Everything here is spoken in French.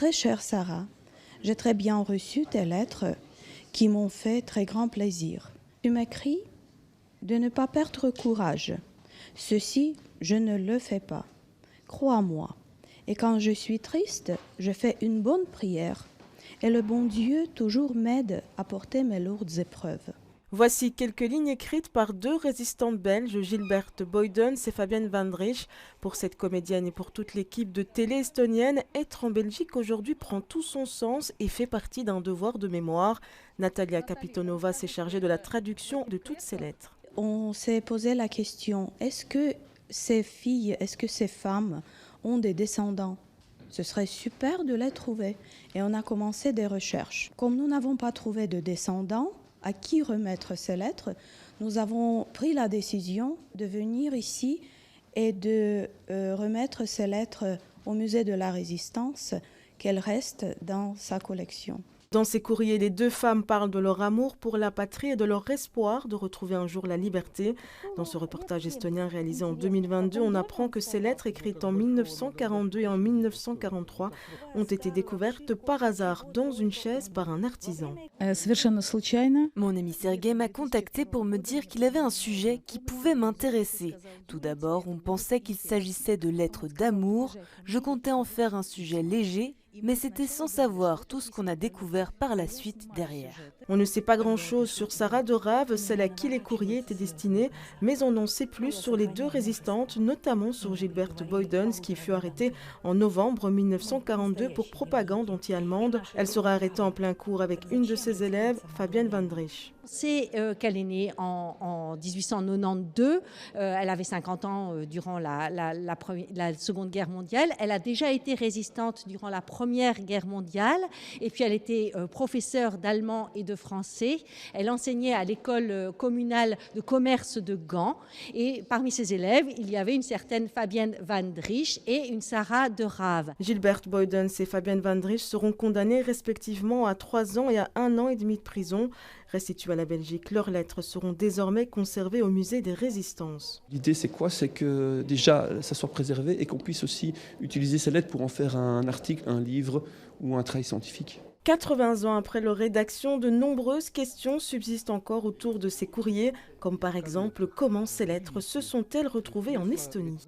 Très chère Sarah, j'ai très bien reçu tes lettres qui m'ont fait très grand plaisir. Tu m'écris de ne pas perdre courage. Ceci, je ne le fais pas. Crois-moi. Et quand je suis triste, je fais une bonne prière. Et le bon Dieu toujours m'aide à porter mes lourdes épreuves. Voici quelques lignes écrites par deux résistantes belges, Gilberte Boydens et Fabienne Van Driesch. Pour cette comédienne et pour toute l'équipe de télé estonienne, être en Belgique aujourd'hui prend tout son sens et fait partie d'un devoir de mémoire. Natalia Kapitonova s'est chargée de la traduction de toutes ces lettres. On s'est posé la question, est-ce que ces filles, est-ce que ces femmes ont des descendants? Ce serait super de les trouver. Et on a commencé des recherches. Comme nous n'avons pas trouvé de descendants, à qui remettre ces lettres, nous avons pris la décision de venir ici et de remettre ces lettres au musée de la Résistance, qu'elles restent dans sa collection. Dans ces courriers, les deux femmes parlent de leur amour pour la patrie et de leur espoir de retrouver un jour la liberté. Dans ce reportage estonien réalisé en 2022, on apprend que ces lettres écrites en 1942 et en 1943 ont été découvertes par hasard dans une chaise par un artisan. Mon ami Sergei m'a contacté pour me dire qu'il avait un sujet qui pouvait m'intéresser. Tout d'abord, on pensait qu'il s'agissait de lettres d'amour. Je comptais en faire un sujet léger, mais c'était sans savoir tout ce qu'on a découvert par la suite derrière. On ne sait pas grand-chose sur Sarah de Rave, celle à qui les courriers étaient destinés, mais on en sait plus sur les deux résistantes, notamment sur Gilberte Boydens, qui fut arrêtée en novembre 1942 pour propagande anti-allemande. Elle sera arrêtée en plein cours avec une de ses élèves, Fabienne Van Driesch. C'est qu'elle est née en 1892, elle avait 50 ans durant la Seconde Guerre mondiale, elle a déjà été résistante durant la Première Guerre mondiale, et puis elle était professeure d'allemand et de français, elle enseignait à l'école communale de commerce de Gand, et parmi ses élèves, il y avait une certaine Fabienne Van Driesch et une Sarah de Rave. Gilberte Boydens et Fabienne Van Driesch seront condamnées respectivement à 3 ans et à 1 an et demi de prison. Restituées à la Belgique, leurs lettres seront désormais conservées au musée des Résistances. L'idée c'est quoi? C'est que déjà ça soit préservé et qu'on puisse aussi utiliser ces lettres pour en faire un article, un livre ou un travail scientifique. 80 ans après leur rédaction, de nombreuses questions subsistent encore autour de ces courriers, comme par exemple comment ces lettres se sont-elles retrouvées en Estonie.